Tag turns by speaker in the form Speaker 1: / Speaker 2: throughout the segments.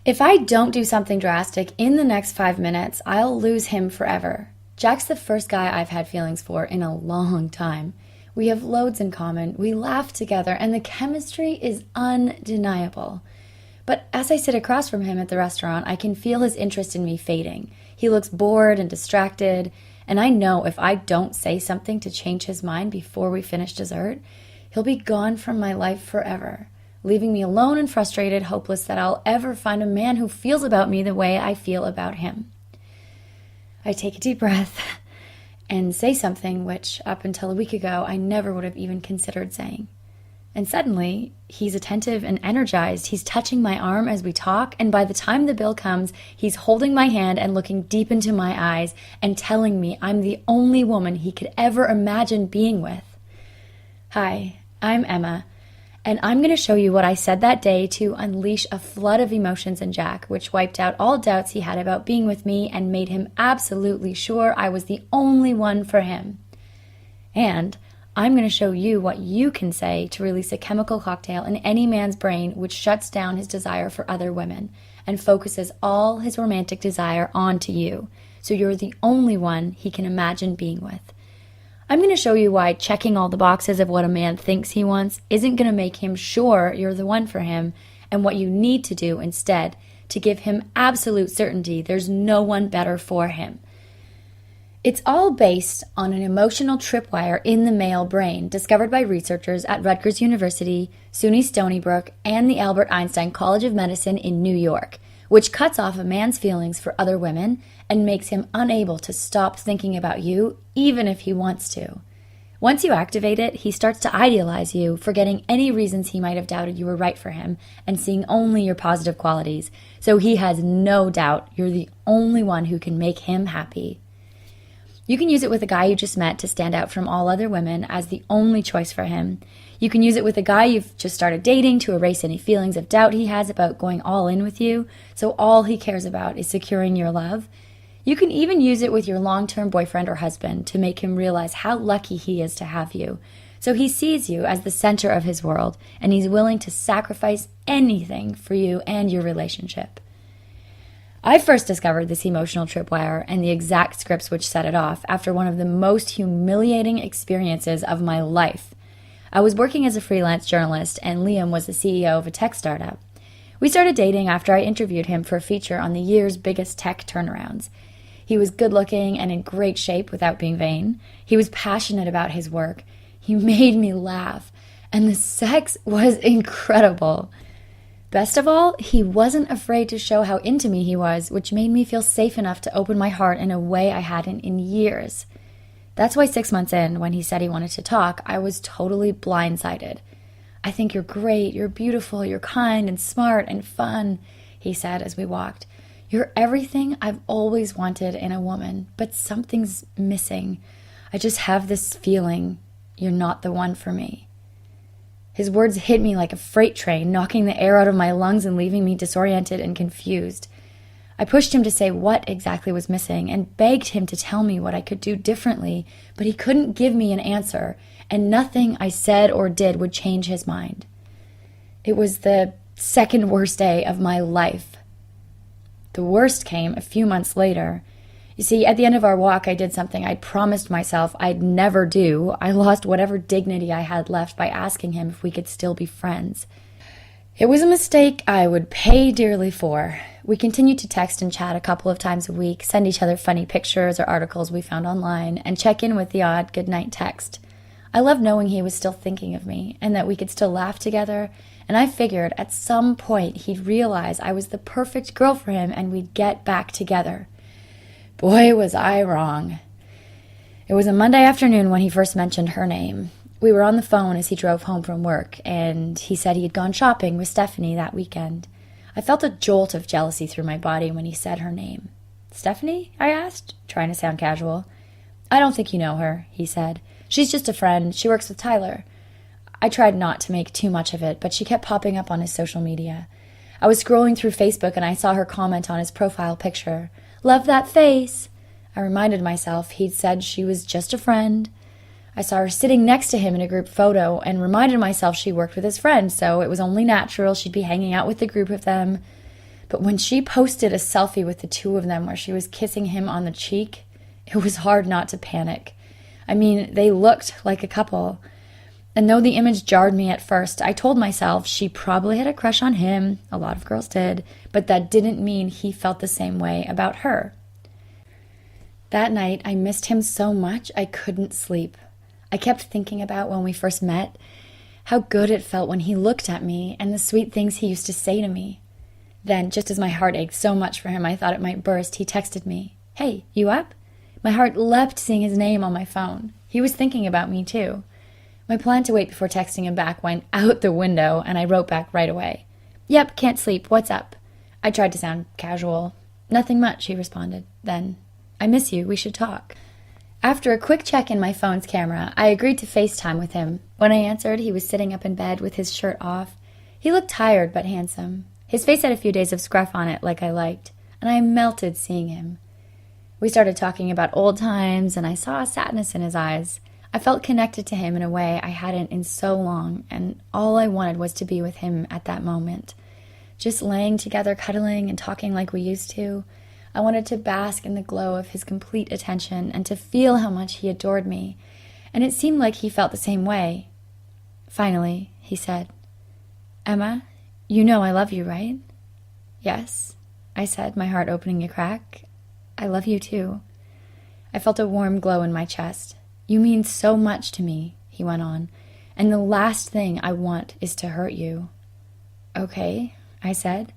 Speaker 1: If I don't do something drastic in the next 5 minutes, I'll lose him forever. Jack's the first guy I've had feelings for in a long time. We have loads in common, we laugh together, and the chemistry is undeniable. But as I sit across from him at the restaurant, I can feel his interest in me fading. He looks bored and distracted, and I know if I don't say something to change his mind before we finish dessert, he'll be gone from my life forever, leaving me alone and frustrated, hopeless that I'll ever find a man who feels about me the way I feel about him. I take a deep breath and say something which, up until a week ago, I never would have even considered saying. And suddenly, he's attentive and energized. He's touching my arm as we talk, and by the time the bill comes, he's holding my hand and looking deep into my eyes and telling me I'm the only woman he could ever imagine being with. Hi, I'm Emma, and I'm going to show you what I said that day to unleash a flood of emotions in Jack, which wiped out all doubts he had about being with me and made him absolutely sure I was the only one for him. And I'm going to show you what you can say to release a chemical cocktail in any man's brain which shuts down his desire for other women and focuses all his romantic desire onto you, so you're the only one he can imagine being with. I'm going to show you why checking all the boxes of what a man thinks he wants isn't going to make him sure you're the one for him, and what you need to do instead to give him absolute certainty there's no one better for him. It's all based on an emotional tripwire in the male brain discovered by researchers at Rutgers University, SUNY Stony Brook, and the Albert Einstein College of Medicine in New York, which cuts off a man's feelings for other women and makes him unable to stop thinking about you, even if he wants to. Once you activate it, he starts to idealize you, forgetting any reasons he might have doubted you were right for him and seeing only your positive qualities, so he has no doubt you're the only one who can make him happy. You can use it with a guy you just met to stand out from all other women as the only choice for him. You can use it with a guy you've just started dating to erase any feelings of doubt he has about going all in with you, so all he cares about is securing your love. You can even use it with your long-term boyfriend or husband to make him realize how lucky he is to have you, so he sees you as the center of his world, and he's willing to sacrifice anything for you and your relationship. I first discovered this emotional tripwire and the exact scripts which set it off after one of the most humiliating experiences of my life. I was working as a freelance journalist, and Liam was the CEO of a tech startup. We started dating after I interviewed him for a feature on the year's biggest tech turnarounds. He was good-looking and in great shape without being vain. He was passionate about his work. He made me laugh, and the sex was incredible. Best of all, he wasn't afraid to show how into me he was, which made me feel safe enough to open my heart in a way I hadn't in years. That's why 6 months in, when he said he wanted to talk, I was totally blindsided. "I think you're great, you're beautiful, you're kind and smart and fun," he said as we walked. "You're everything I've always wanted in a woman, but something's missing. I just have this feeling you're not the one for me." His words hit me like a freight train, knocking the air out of my lungs and leaving me disoriented and confused. I pushed him to say what exactly was missing and begged him to tell me what I could do differently, but he couldn't give me an answer, and nothing I said or did would change his mind. It was the second worst day of my life. The worst came a few months later. You see, at the end of our walk, I did something I'd promised myself I'd never do. I lost whatever dignity I had left by asking him if we could still be friends. It was a mistake I would pay dearly for. We continued to text and chat a couple of times a week, send each other funny pictures or articles we found online, and check in with the odd goodnight text. I loved knowing he was still thinking of me and that we could still laugh together, and I figured at some point he'd realize I was the perfect girl for him and we'd get back together. Boy, was I wrong. It was a Monday afternoon when he first mentioned her name. We were on the phone as he drove home from work, and he said he had gone shopping with Stephanie that weekend. I felt a jolt of jealousy through my body when he said her name. "Stephanie?" I asked, trying to sound casual. "I don't think you know her," he said. "She's just a friend. She works with Tyler." I tried not to make too much of it, but she kept popping up on his social media. I was scrolling through Facebook and I saw her comment on his profile picture. "Love that face." I reminded myself he'd said she was just a friend. I saw her sitting next to him in a group photo and reminded myself she worked with his friend, so it was only natural she'd be hanging out with the group of them. But when she posted a selfie with the two of them where she was kissing him on the cheek, it was hard not to panic. I mean, they looked like a couple. And though the image jarred me at first, I told myself she probably had a crush on him, a lot of girls did, but that didn't mean he felt the same way about her. That night, I missed him so much I couldn't sleep. I kept thinking about when we first met, how good it felt when he looked at me and the sweet things he used to say to me. Then, just as my heart ached so much for him I thought it might burst, he texted me, "Hey, you up?" My heart leapt seeing his name on my phone. He was thinking about me too. My plan to wait before texting him back went out the window, and I wrote back right away. "Yep, can't sleep. What's up?" I tried to sound casual. "Nothing much," he responded. Then, "I miss you. We should talk." After a quick check in my phone's camera, I agreed to FaceTime with him. When I answered, he was sitting up in bed with his shirt off. He looked tired but handsome. His face had a few days of scruff on it like I liked, and I melted seeing him. We started talking about old times, and I saw a sadness in his eyes. I felt connected to him in a way I hadn't in so long, and all I wanted was to be with him at that moment. Just laying together, cuddling, and talking like we used to. I wanted to bask in the glow of his complete attention and to feel how much he adored me, and it seemed like he felt the same way. Finally, he said, "Emma, you know I love you, right?" "Yes," I said, my heart opening a crack. "I love you too." I felt a warm glow in my chest. "You mean so much to me," he went on, "and the last thing I want is to hurt you." "Okay," I said.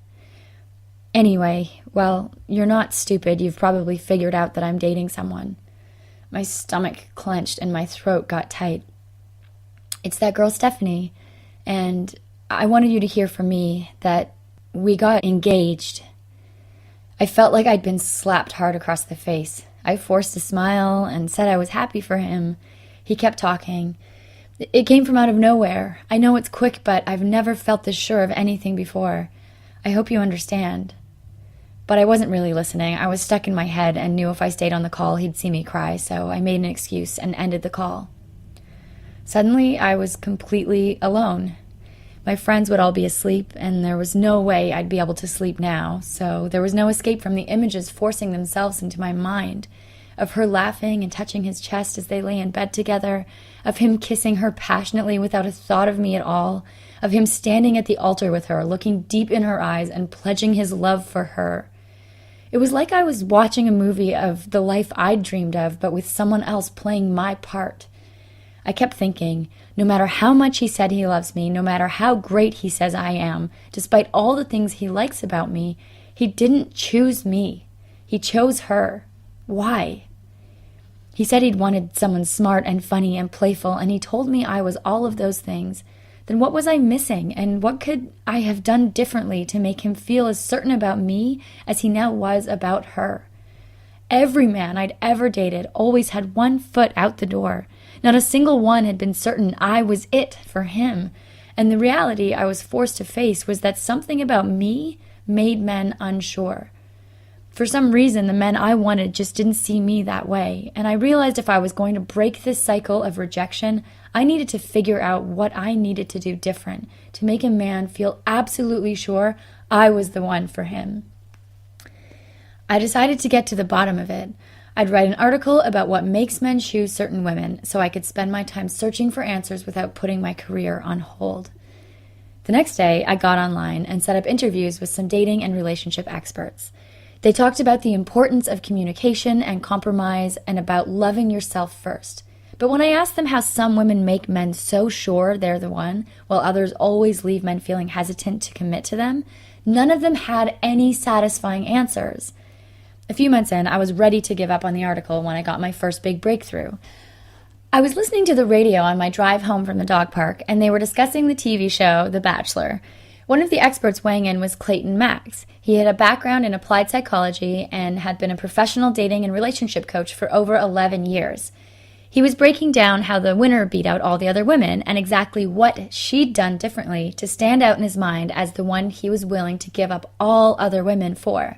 Speaker 1: "Anyway, well, you're not stupid. You've probably figured out that I'm dating someone." My stomach clenched and my throat got tight. "It's that girl Stephanie, and I wanted you to hear from me that we got engaged." I felt like I'd been slapped hard across the face. I forced a smile and said I was happy for him. He kept talking. "It came from out of nowhere. I know it's quick, but I've never felt this sure of anything before. I hope you understand." But I wasn't really listening. I was stuck in my head and knew if I stayed on the call, he'd see me cry, so I made an excuse and ended the call. Suddenly, I was completely alone. My friends would all be asleep, and there was no way I'd be able to sleep now, so there was no escape from the images forcing themselves into my mind, of her laughing and touching his chest as they lay in bed together, of him kissing her passionately without a thought of me at all, of him standing at the altar with her, looking deep in her eyes and pledging his love for her. It was like I was watching a movie of the life I'd dreamed of, but with someone else playing my part. I kept thinking, no matter how much he said he loves me, no matter how great he says I am, despite all the things he likes about me, he didn't choose me. He chose her. Why? He said he'd wanted someone smart and funny and playful, and he told me I was all of those things. Then what was I missing, and what could I have done differently to make him feel as certain about me as he now was about her? Every man I'd ever dated always had one foot out the door. Not a single one had been certain I was it for him, and the reality I was forced to face was that something about me made men unsure. For some reason, the men I wanted just didn't see me that way, and I realized if I was going to break this cycle of rejection, I needed to figure out what I needed to do different to make a man feel absolutely sure I was the one for him. I decided to get to the bottom of it. I'd write an article about what makes men choose certain women so I could spend my time searching for answers without putting my career on hold. The next day, I got online and set up interviews with some dating and relationship experts. They talked about the importance of communication and compromise and about loving yourself first. But when I asked them how some women make men so sure they're the one, while others always leave men feeling hesitant to commit to them, none of them had any satisfying answers. A few months in, I was ready to give up on the article when I got my first big breakthrough. I was listening to the radio on my drive home from the dog park, and they were discussing the TV show The Bachelor. One of the experts weighing in was Clayton Max. He had a background in applied psychology and had been a professional dating and relationship coach for over 11 years. He was breaking down how the winner beat out all the other women and exactly what she'd done differently to stand out in his mind as the one he was willing to give up all other women for.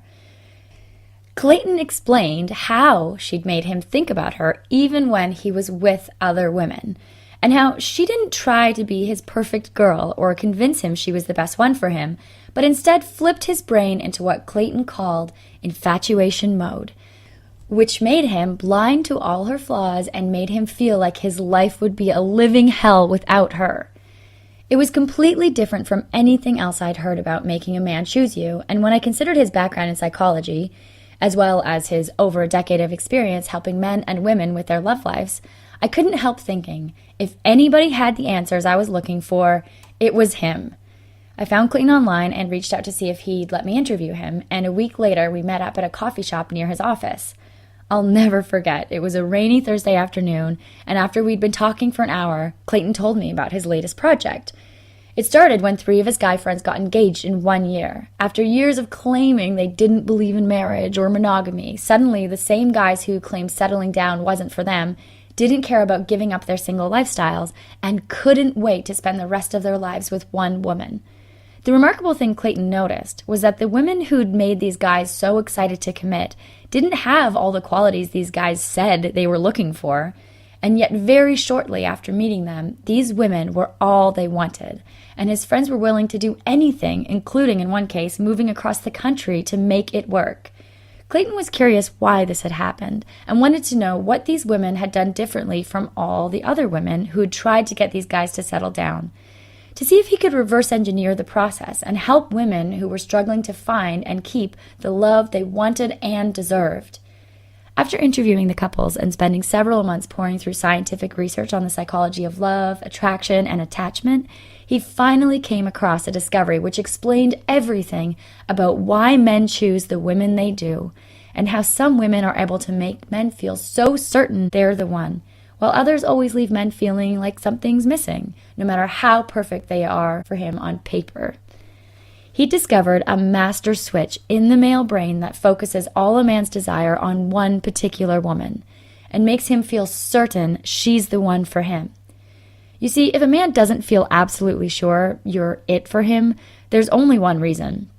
Speaker 1: Clayton explained how she'd made him think about her even when he was with other women, and how she didn't try to be his perfect girl or convince him she was the best one for him, but instead flipped his brain into what Clayton called infatuation mode, which made him blind to all her flaws and made him feel like his life would be a living hell without her. It was completely different from anything else I'd heard about making a man choose you, and when I considered his background in psychology, as well as his over a decade of experience helping men and women with their love lives, I couldn't help thinking, if anybody had the answers I was looking for, it was him. I found Clayton online and reached out to see if he'd let me interview him, and a week later we met up at a coffee shop near his office. I'll never forget, it was a rainy Thursday afternoon, and after we'd been talking for an hour, Clayton told me about his latest project. It started when 3 of his guy friends got engaged in 1 year. After years of claiming they didn't believe in marriage or monogamy, suddenly the same guys who claimed settling down wasn't for them didn't care about giving up their single lifestyles and couldn't wait to spend the rest of their lives with one woman. The remarkable thing Clayton noticed was that the women who'd made these guys so excited to commit didn't have all the qualities these guys said they were looking for, and yet very shortly after meeting them, these women were all they wanted, and his friends were willing to do anything, including, in one case, moving across the country to make it work. Clayton was curious why this had happened, and wanted to know what these women had done differently from all the other women who had tried to get these guys to settle down, to see if he could reverse engineer the process and help women who were struggling to find and keep the love they wanted and deserved. After interviewing the couples and spending several months poring through scientific research on the psychology of love, attraction, and attachment, he finally came across a discovery which explained everything about why men choose the women they do, and how some women are able to make men feel so certain they're the one, while others always leave men feeling like something's missing, no matter how perfect they are for him on paper. He discovered a master switch in the male brain that focuses all a man's desire on one particular woman, and makes him feel certain she's the one for him. You see, if a man doesn't feel absolutely sure you're it for him, there's only one reason.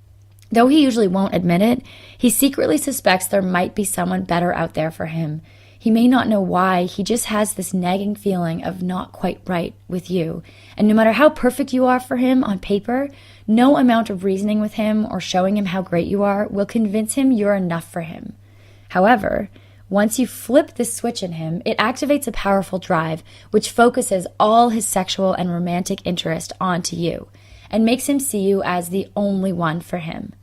Speaker 1: Though he usually won't admit it, he secretly suspects there might be someone better out there for him. He may not know why, he just has this nagging feeling of not quite right with you. And no matter how perfect you are for him on paper, no amount of reasoning with him or showing him how great you are will convince him you're enough for him. However, once you flip this switch in him, it activates a powerful drive which focuses all his sexual and romantic interest onto you and makes him see you as the only one for him.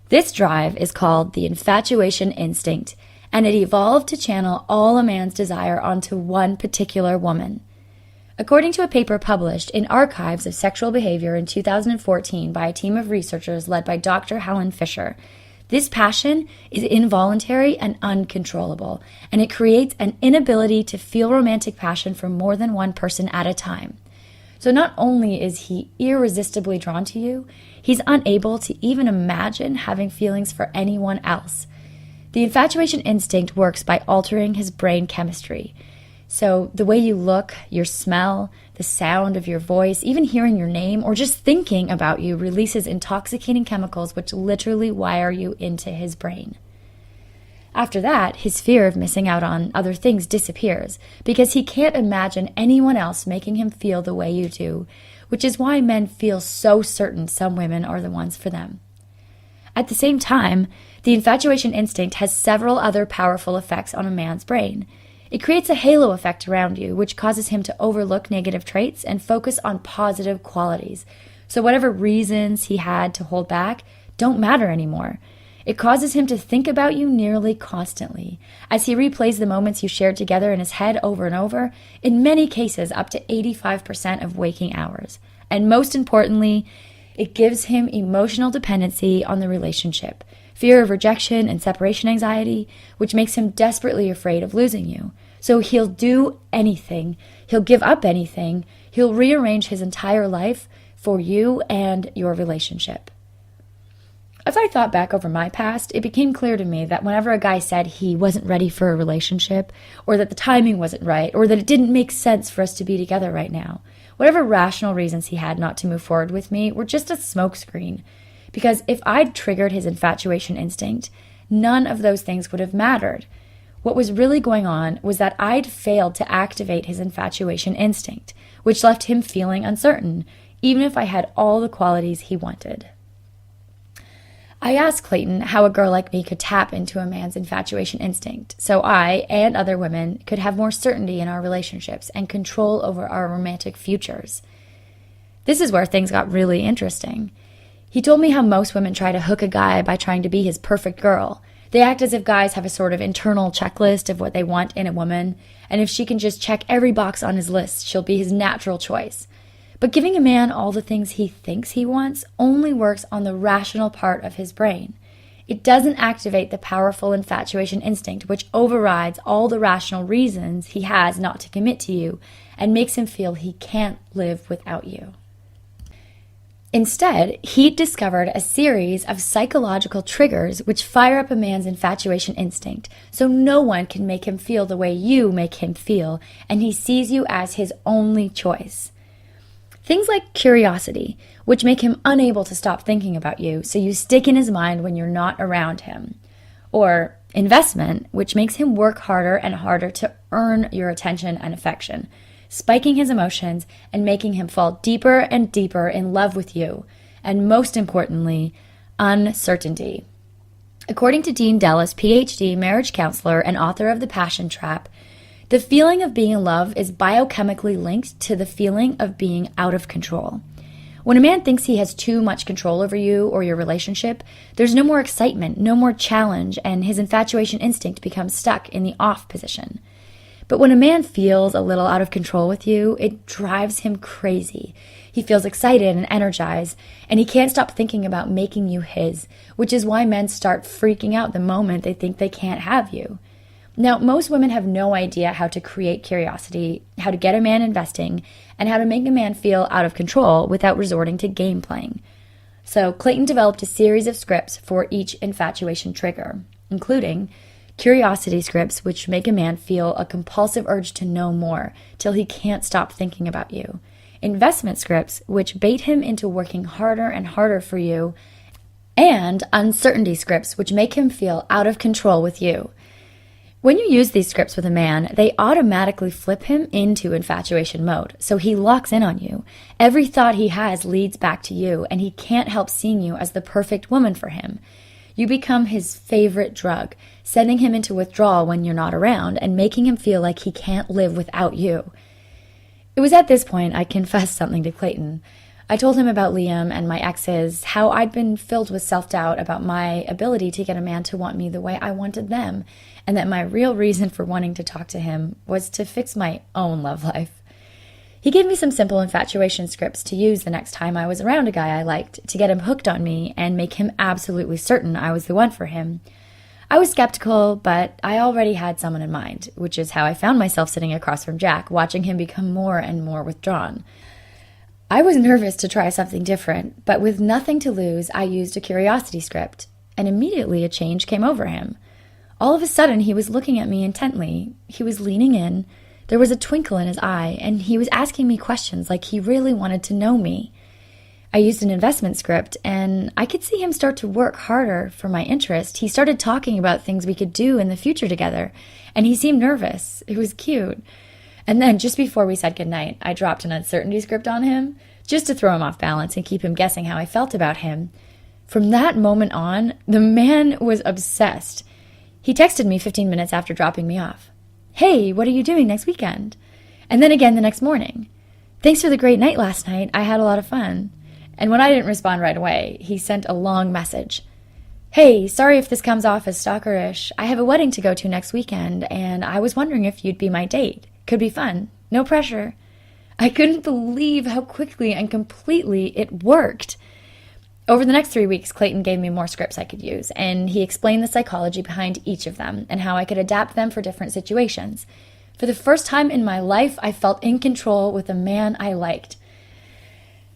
Speaker 1: This drive is called the infatuation instinct, and it evolved to channel all a man's desire onto one particular woman. According to a paper published in Archives of Sexual Behavior in 2014 by a team of researchers led by Dr. Helen Fisher, this passion is involuntary and uncontrollable, and it creates an inability to feel romantic passion for more than one person at a time. So not only is he irresistibly drawn to you, he's unable to even imagine having feelings for anyone else. The infatuation instinct works by altering his brain chemistry. So the way you look, your smell, the sound of your voice, even hearing your name, or just thinking about you releases intoxicating chemicals which literally wire you into his brain. After that, his fear of missing out on other things disappears because he can't imagine anyone else making him feel the way you do, which is why men feel so certain some women are the ones for them. At the same time, the infatuation instinct has several other powerful effects on a man's brain. It creates a halo effect around you, which causes him to overlook negative traits and focus on positive qualities. So whatever reasons he had to hold back don't matter anymore. It causes him to think about you nearly constantly, as he replays the moments you shared together in his head over and over, in many cases up to 85% of waking hours. And most importantly, it gives him emotional dependency on the relationship, fear of rejection and separation anxiety, which makes him desperately afraid of losing you. So he'll do anything, he'll give up anything, he'll rearrange his entire life for you and your relationship. As I thought back over my past, it became clear to me that whenever a guy said he wasn't ready for a relationship, or that the timing wasn't right, or that it didn't make sense for us to be together right now, whatever rational reasons he had not to move forward with me were just a smokescreen. Because if I'd triggered his infatuation instinct, none of those things would have mattered. What was really going on was that I'd failed to activate his infatuation instinct, which left him feeling uncertain, even if I had all the qualities he wanted. I asked Clayton how a girl like me could tap into a man's infatuation instinct so I and other women could have more certainty in our relationships and control over our romantic futures. This is where things got really interesting. He told me how most women try to hook a guy by trying to be his perfect girl. They act as if guys have a sort of internal checklist of what they want in a woman, and if she can just check every box on his list, she'll be his natural choice. But giving a man all the things he thinks he wants only works on the rational part of his brain. It doesn't activate the powerful infatuation instinct, which overrides all the rational reasons he has not to commit to you and makes him feel he can't live without you. Instead, he discovered a series of psychological triggers which fire up a man's infatuation instinct so no one can make him feel the way you make him feel, and he sees you as his only choice. Things like curiosity, which make him unable to stop thinking about you, so you stick in his mind when you're not around him. Or investment, which makes him work harder and harder to earn your attention and affection, spiking his emotions and making him fall deeper and deeper in love with you. And most importantly, uncertainty. According to Dean Dellis, PhD, marriage counselor, and author of The Passion Trap, the feeling of being in love is biochemically linked to the feeling of being out of control. When a man thinks he has too much control over you or your relationship, there's no more excitement, no more challenge, and his infatuation instinct becomes stuck in the off position. But when a man feels a little out of control with you, it drives him crazy. He feels excited and energized, and he can't stop thinking about making you his, which is why men start freaking out the moment they think they can't have you. Now, most women have no idea how to create curiosity, how to get a man investing, and how to make a man feel out of control without resorting to game playing. So Clayton developed a series of scripts for each infatuation trigger, including curiosity scripts, which make a man feel a compulsive urge to know more till he can't stop thinking about you, investment scripts, which bait him into working harder and harder for you, and uncertainty scripts, which make him feel out of control with you. When you use these scripts with a man, they automatically flip him into infatuation mode, so he locks in on you. Every thought he has leads back to you, and he can't help seeing you as the perfect woman for him. You become his favorite drug, sending him into withdrawal when you're not around and making him feel like he can't live without you. It was at this point I confessed something to Clayton. I told him about Liam and my exes, how I'd been filled with self-doubt about my ability to get a man to want me the way I wanted them, and that my real reason for wanting to talk to him was to fix my own love life. He gave me some simple infatuation scripts to use the next time I was around a guy I liked to get him hooked on me and make him absolutely certain I was the one for him. I was skeptical, but I already had someone in mind, which is how I found myself sitting across from Jack, watching him become more and more withdrawn. I was nervous to try something different, but with nothing to lose, I used a curiosity script, and immediately a change came over him. All of a sudden, he was looking at me intently. He was leaning in. There was a twinkle in his eye, and he was asking me questions like he really wanted to know me. I used an investment script, and I could see him start to work harder for my interest. He started talking about things we could do in the future together, and he seemed nervous. It was cute. And then, just before we said goodnight, I dropped an uncertainty script on him, just to throw him off balance and keep him guessing how I felt about him. From that moment on, the man was obsessed. He texted me 15 minutes after dropping me off. "Hey, what are you doing next weekend?" And then again the next morning. "Thanks for the great night last night. I had a lot of fun." And when I didn't respond right away, he sent a long message. "Hey, sorry if this comes off as stalkerish. I have a wedding to go to next weekend, and I was wondering if you'd be my date. Could be fun. No pressure." I couldn't believe how quickly and completely it worked. Over the next 3 weeks, Clayton gave me more scripts I could use, and he explained the psychology behind each of them and how I could adapt them for different situations. For the first time in my life, I felt in control with a man I liked.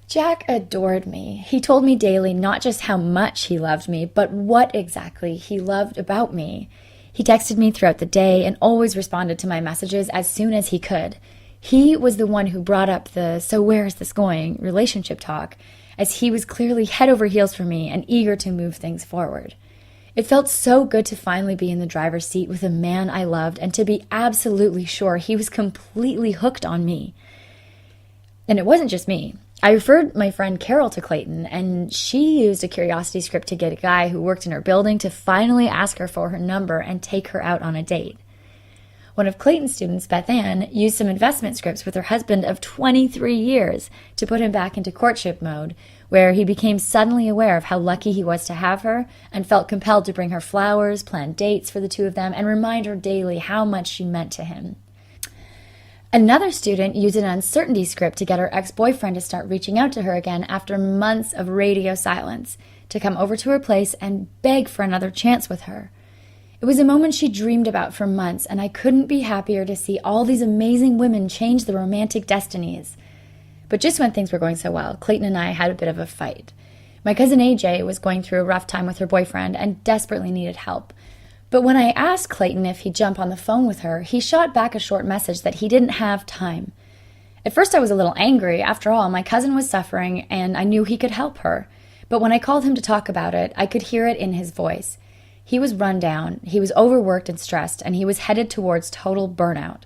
Speaker 1: Jack adored me. He told me daily not just how much he loved me, but what exactly he loved about me. He texted me throughout the day and always responded to my messages as soon as he could. He was the one who brought up the "so where is this going" relationship talk, as he was clearly head over heels for me and eager to move things forward. It felt so good to finally be in the driver's seat with a man I loved and to be absolutely sure he was completely hooked on me. And it wasn't just me. I referred my friend Carol to Clayton, and she used a curiosity script to get a guy who worked in her building to finally ask her for her number and take her out on a date. One of Clayton's students, Beth Ann, used some investment scripts with her husband of 23 years to put him back into courtship mode, where he became suddenly aware of how lucky he was to have her and felt compelled to bring her flowers, plan dates for the two of them, and remind her daily how much she meant to him. Another student used an uncertainty script to get her ex-boyfriend to start reaching out to her again after months of radio silence, to come over to her place and beg for another chance with her. It was a moment she dreamed about for months, and I couldn't be happier to see all these amazing women change their romantic destinies. But just when things were going so well, Clayton and I had a bit of a fight. My cousin AJ was going through a rough time with her boyfriend and desperately needed help. But when I asked Clayton if he'd jump on the phone with her, he shot back a short message that he didn't have time. At first I was a little angry. After all, my cousin was suffering and I knew he could help her. But when I called him to talk about it, I could hear it in his voice. He was run down, he was overworked and stressed, and he was headed towards total burnout.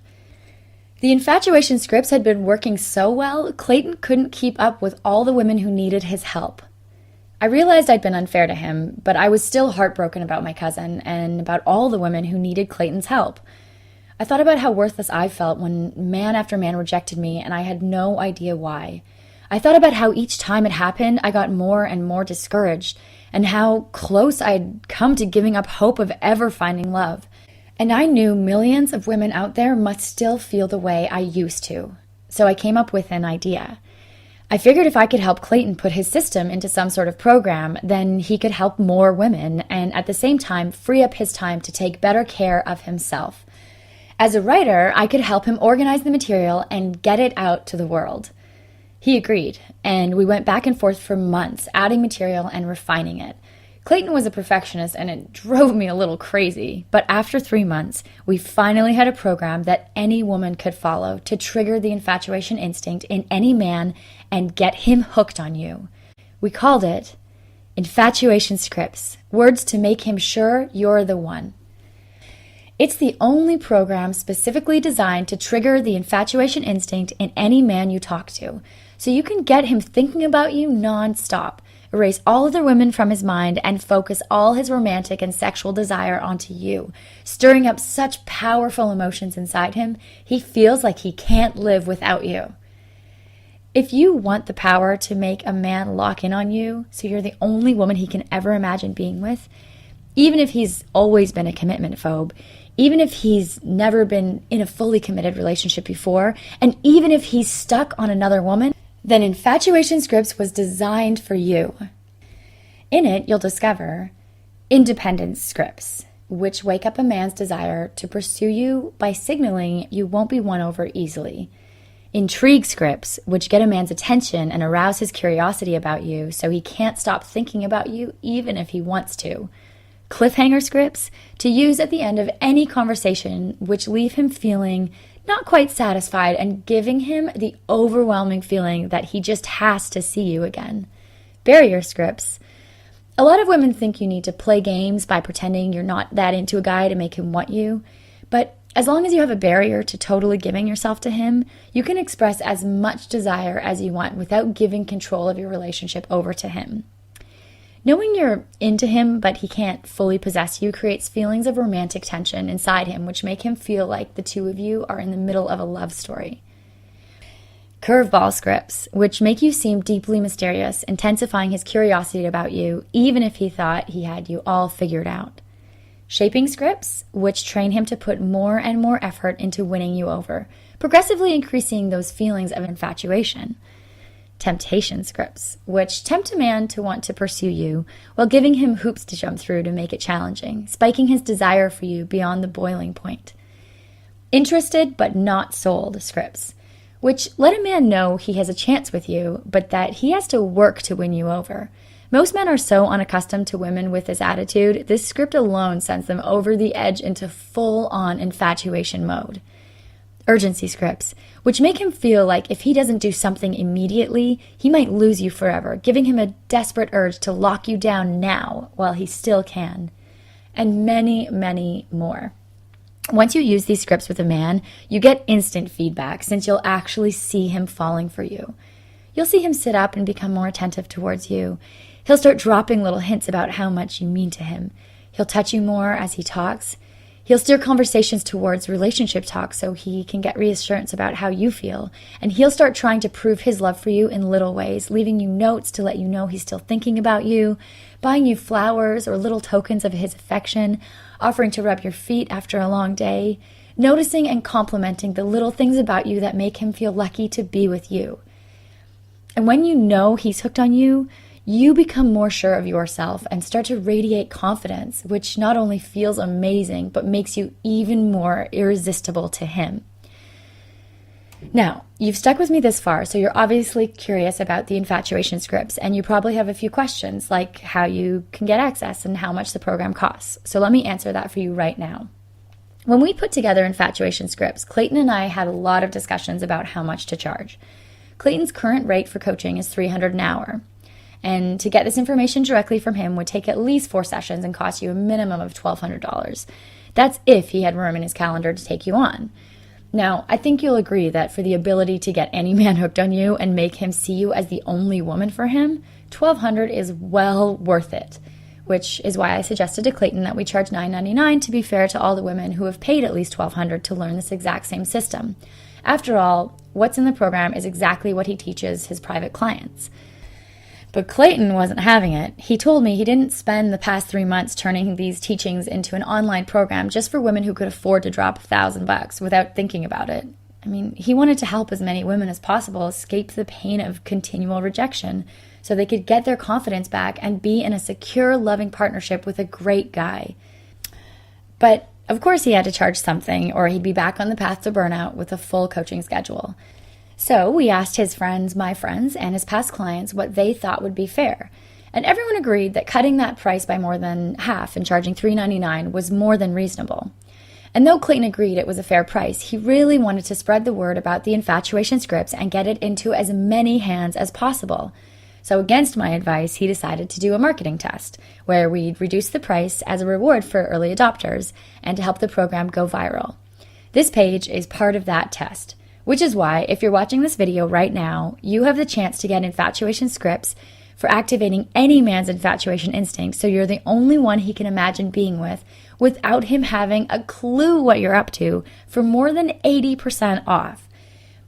Speaker 1: The infatuation scripts had been working so well, Clayton couldn't keep up with all the women who needed his help. I realized I'd been unfair to him, but I was still heartbroken about my cousin and about all the women who needed Clayton's help. I thought about how worthless I felt when man after man rejected me and I had no idea why. I thought about how each time it happened, I got more and more discouraged, and how close I'd come to giving up hope of ever finding love. And I knew millions of women out there must still feel the way I used to. So I came up with an idea. I figured if I could help Clayton put his system into some sort of program, then he could help more women and at the same time free up his time to take better care of himself. As a writer, I could help him organize the material and get it out to the world. He agreed, and we went back and forth for months, adding material and refining it. Clayton was a perfectionist, and it drove me a little crazy. But after 3 months, we finally had a program that any woman could follow to trigger the infatuation instinct in any man and get him hooked on you. We called it Infatuation Scripts, words to make him sure you're the one. It's the only program specifically designed to trigger the infatuation instinct in any man you talk to, so you can get him thinking about you non-stop, erase all other women from his mind, and focus all his romantic and sexual desire onto you, stirring up such powerful emotions inside him, he feels like he can't live without you. If you want the power to make a man lock in on you so you're the only woman he can ever imagine being with, even if he's always been a commitment phobe, even if he's never been in a fully committed relationship before, and even if he's stuck on another woman, then Infatuation Scripts was designed for you. In it, you'll discover independence scripts, which wake up a man's desire to pursue you by signaling you won't be won over easily. Intrigue scripts, which get a man's attention and arouse his curiosity about you so he can't stop thinking about you even if he wants to. Cliffhanger scripts, to use at the end of any conversation, which leave him feeling not quite satisfied and giving him the overwhelming feeling that he just has to see you again. Barrier scripts. A lot of women think you need to play games by pretending you're not that into a guy to make him want you, but as long as you have a barrier to totally giving yourself to him, you can express as much desire as you want without giving control of your relationship over to him. Knowing you're into him but he can't fully possess you creates feelings of romantic tension inside him, which make him feel like the two of you are in the middle of a love story. Curveball scripts, which make you seem deeply mysterious, intensifying his curiosity about you, even if he thought he had you all figured out. Shaping scripts, which train him to put more and more effort into winning you over, progressively increasing those feelings of infatuation. Temptation scripts, which tempt a man to want to pursue you while giving him hoops to jump through to make it challenging, spiking his desire for you beyond the boiling point. Interested but not sold scripts, which let a man know he has a chance with you, but that he has to work to win you over. Most men are so unaccustomed to women with this attitude, this script alone sends them over the edge into full-on infatuation mode. Urgency scripts, which make him feel like if he doesn't do something immediately, he might lose you forever, giving him a desperate urge to lock you down now while he still can. And many, many more. Once you use these scripts with a man, you get instant feedback since you'll actually see him falling for you. You'll see him sit up and become more attentive towards you. He'll start dropping little hints about how much you mean to him. He'll touch you more as he talks. He'll steer conversations towards relationship talk so he can get reassurance about how you feel. And he'll start trying to prove his love for you in little ways, leaving you notes to let you know he's still thinking about you, buying you flowers or little tokens of his affection, offering to rub your feet after a long day, noticing and complimenting the little things about you that make him feel lucky to be with you. And when you know he's hooked on you, you become more sure of yourself and start to radiate confidence, which not only feels amazing, but makes you even more irresistible to him. Now, you've stuck with me this far, so you're obviously curious about the infatuation scripts, and you probably have a few questions, like how you can get access and how much the program costs. So let me answer that for you right now. When we put together infatuation scripts, Clayton and I had a lot of discussions about how much to charge. Clayton's current rate for coaching is $300 an hour. And to get this information directly from him would take at least 4 sessions and cost you a minimum of $1,200. That's if he had room in his calendar to take you on. Now, I think you'll agree that for the ability to get any man hooked on you and make him see you as the only woman for him, $1,200 is well worth it, which is why I suggested to Clayton that we charge $9.99 to be fair to all the women who have paid at least $1,200 to learn this exact same system. After all, what's in the program is exactly what he teaches his private clients. But Clayton wasn't having it. He told me he didn't spend the past 3 months turning these teachings into an online program just for women who could afford to drop $1,000 without thinking about it. I mean, he wanted to help as many women as possible escape the pain of continual rejection so they could get their confidence back and be in a secure, loving partnership with a great guy. But of course he had to charge something or he'd be back on the path to burnout with a full coaching schedule. So we asked his friends, my friends, and his past clients what they thought would be fair. And everyone agreed that cutting that price by more than half and charging $3.99 was more than reasonable. And though Clayton agreed it was a fair price, he really wanted to spread the word about the infatuation scripts and get it into as many hands as possible. So against my advice, he decided to do a marketing test, where we'd reduce the price as a reward for early adopters and to help the program go viral. This page is part of that test. Which is why, if you're watching this video right now, you have the chance to get infatuation scripts for activating any man's infatuation instinct so you're the only one he can imagine being with without him having a clue what you're up to for more than 80% off.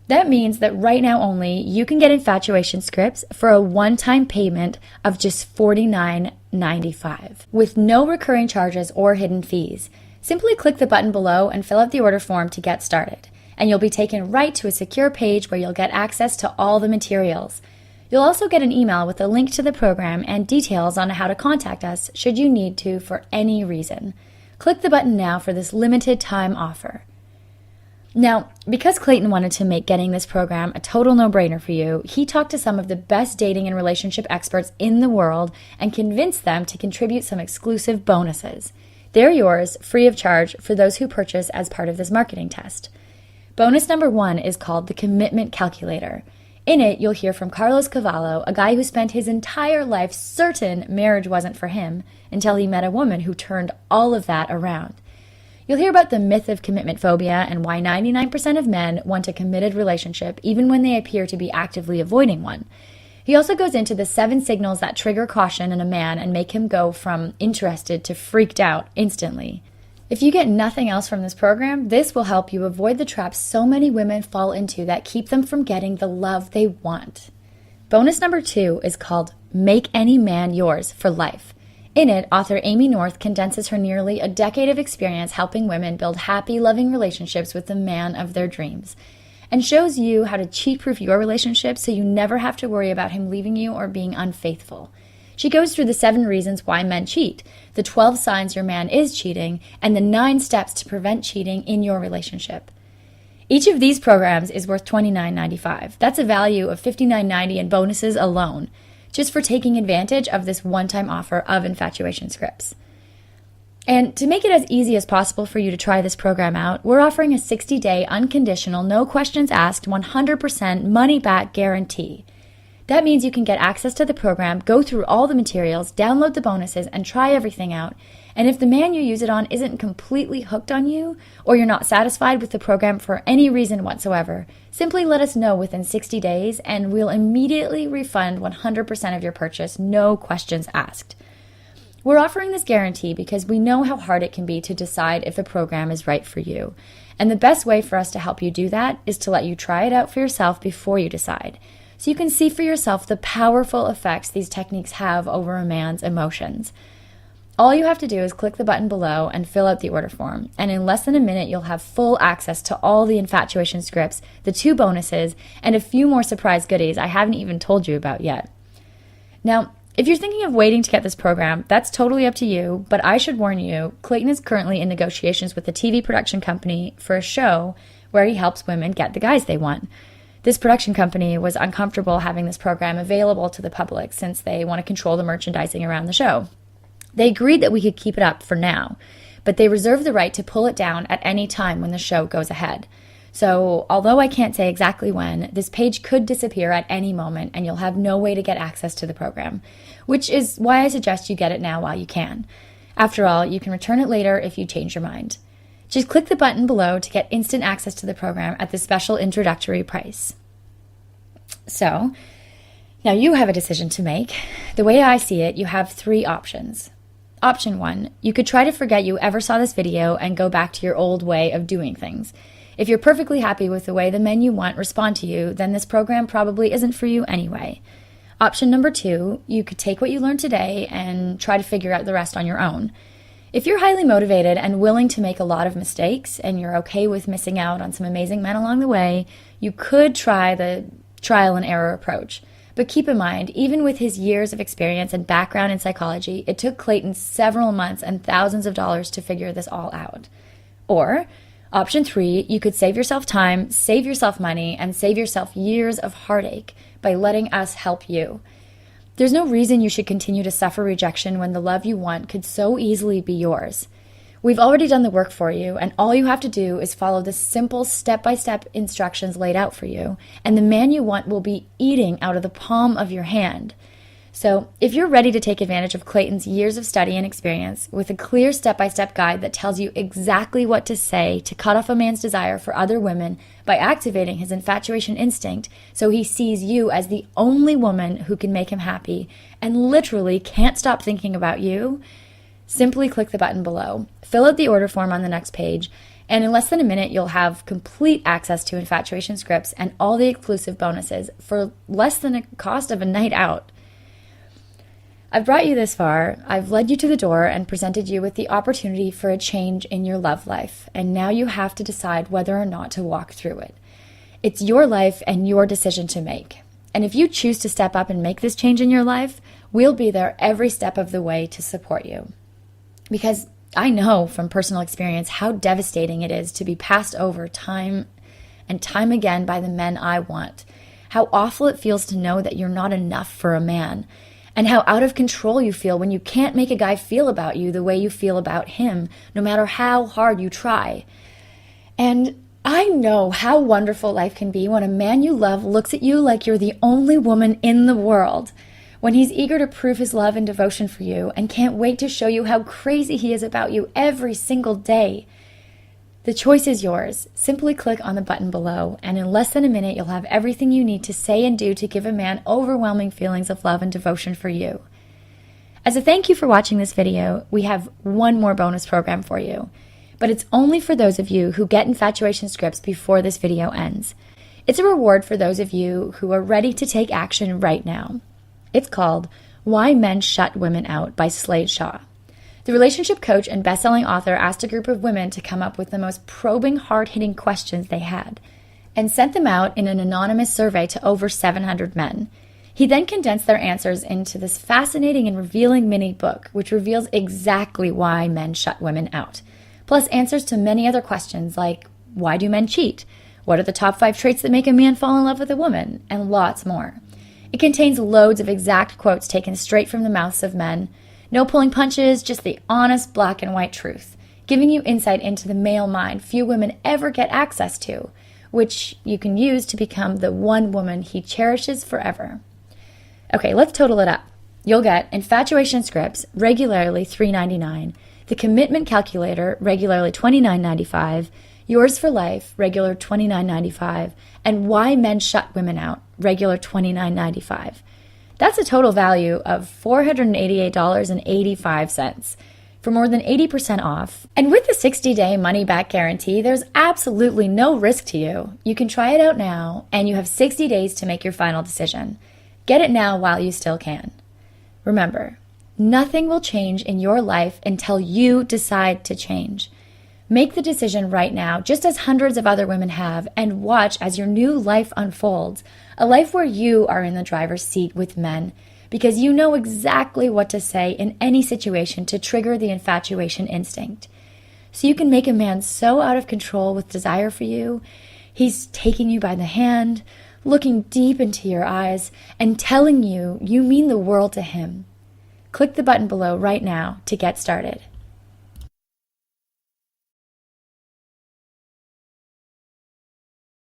Speaker 1: That means that right now only, you can get infatuation scripts for a one-time payment of just $49.95 with no recurring charges or hidden fees. Simply click the button below and fill out the order form to get started. And you'll be taken right to a secure page where you'll get access to all the materials. You'll also get an email with a link to the program and details on how to contact us should you need to for any reason. Click the button now for this limited time offer. Now, because Clayton wanted to make getting this program a total no-brainer for you, he talked to some of the best dating and relationship experts in the world and convinced them to contribute some exclusive bonuses. They're yours, free of charge, for those who purchase as part of this marketing test. Bonus number 1 is called the Commitment Calculator. In it, you'll hear from Carlos Cavallo, a guy who spent his entire life certain marriage wasn't for him until he met a woman who turned all of that around. You'll hear about the myth of commitment phobia and why 99% of men want a committed relationship even when they appear to be actively avoiding one. He also goes into the 7 signals that trigger caution in a man and make him go from interested to freaked out instantly. If you get nothing else from this program, this will help you avoid the traps so many women fall into that keep them from getting the love they want. Bonus number 2 is called Make Any Man Yours for Life. In it, author Amy North condenses her nearly a decade of experience helping women build happy, loving relationships with the man of their dreams, and shows you how to cheat-proof your relationship so you never have to worry about him leaving you or being unfaithful. She goes through the 7 reasons why men cheat, the 12 signs your man is cheating, and the 9 steps to prevent cheating in your relationship. Each of these programs is worth $29.95. That's a value of $59.90 in bonuses alone, just for taking advantage of this one-time offer of infatuation scripts. And to make it as easy as possible for you to try this program out, we're offering a 60-day unconditional, no questions asked, 100% money-back guarantee. That means you can get access to the program, go through all the materials, download the bonuses, and try everything out. And if the man you use it on isn't completely hooked on you, or you're not satisfied with the program for any reason whatsoever, simply let us know within 60 days and we'll immediately refund 100% of your purchase, no questions asked. We're offering this guarantee because we know how hard it can be to decide if a program is right for you. And the best way for us to help you do that is to let you try it out for yourself before you decide, so you can see for yourself the powerful effects these techniques have over a man's emotions. All you have to do is click the button below and fill out the order form, and in less than a minute you'll have full access to all the infatuation scripts, the 2 bonuses, and a few more surprise goodies I haven't even told you about yet. Now, if you're thinking of waiting to get this program, that's totally up to you, but I should warn you, Clayton is currently in negotiations with a TV production company for a show where he helps women get the guys they want. This production company was uncomfortable having this program available to the public since they want to control the merchandising around the show. They agreed that we could keep it up for now, but they reserve the right to pull it down at any time when the show goes ahead. So, although I can't say exactly when, this page could disappear at any moment and you'll have no way to get access to the program, which is why I suggest you get it now while you can. After all, you can return it later if you change your mind. Just click the button below to get instant access to the program at the special introductory price. So, now you have a decision to make. The way I see it, you have 3 options. Option 1, you could try to forget you ever saw this video and go back to your old way of doing things. If you're perfectly happy with the way the men you want respond to you, then this program probably isn't for you anyway. Option number 2, you could take what you learned today and try to figure out the rest on your own. If you're highly motivated and willing to make a lot of mistakes, and you're okay with missing out on some amazing men along the way, you could try the trial and error approach. But keep in mind, even with his years of experience and background in psychology, it took Clayton several months and thousands of dollars to figure this all out. Or, option 3, you could save yourself time, save yourself money, and save yourself years of heartache by letting us help you. There's no reason you should continue to suffer rejection when the love you want could so easily be yours. We've already done the work for you, and all you have to do is follow the simple step-by-step instructions laid out for you, and the man you want will be eating out of the palm of your hand. So, if you're ready to take advantage of Clayton's years of study and experience with a clear step-by-step guide that tells you exactly what to say to cut off a man's desire for other women by activating his infatuation instinct so he sees you as the only woman who can make him happy and literally can't stop thinking about you, simply click the button below, fill out the order form on the next page, and in less than a minute you'll have complete access to infatuation scripts and all the exclusive bonuses for less than the cost of a night out. I've brought you this far, I've led you to the door and presented you with the opportunity for a change in your love life, and now you have to decide whether or not to walk through it. It's your life and your decision to make. And if you choose to step up and make this change in your life, we'll be there every step of the way to support you. Because I know from personal experience how devastating it is to be passed over time and time again by the men I want. How awful it feels to know that you're not enough for a man. And how out of control you feel when you can't make a guy feel about you the way you feel about him, no matter how hard you try. And I know how wonderful life can be when a man you love looks at you like you're the only woman in the world. When he's eager to prove his love and devotion for you and can't wait to show you how crazy he is about you every single day. The choice is yours. Simply click on the button below, and in less than a minute you'll have everything you need to say and do to give a man overwhelming feelings of love and devotion for you. As a thank you for watching this video, we have one more bonus program for you, but it's only for those of you who get infatuation scripts before this video ends. It's a reward for those of you who are ready to take action right now. It's called Why Men Shut Women Out by Slade Shaw. The relationship coach and best-selling author asked a group of women to come up with the most probing, hard-hitting questions they had, and sent them out in an anonymous survey to over 700 men. He then condensed their answers into this fascinating and revealing mini book, which reveals exactly why men shut women out, plus answers to many other questions like, why do men cheat? What are the top 5 traits that make a man fall in love with a woman? And lots more. It contains loads of exact quotes taken straight from the mouths of men. No pulling punches, just the honest black and white truth, giving you insight into the male mind few women ever get access to, which you can use to become the one woman he cherishes forever. Okay, let's total it up. You'll get infatuation scripts, regularly $3.99, the commitment calculator, regularly $29.95, yours for life, regular $29.95, and why men shut women out, regular $29.95. That's a total value of $488.85 for more than 80% off. And with the 60-day money-back guarantee, there's absolutely no risk to you. You can try it out now, and you have 60 days to make your final decision. Get it now while you still can. Remember, nothing will change in your life until you decide to change. Make the decision right now, just as hundreds of other women have, and watch as your new life unfolds, a life where you are in the driver's seat with men, because you know exactly what to say in any situation to trigger the infatuation instinct. So you can make a man so out of control with desire for you, he's taking you by the hand, looking deep into your eyes, and telling you you mean the world to him. Click the button below right now to get started.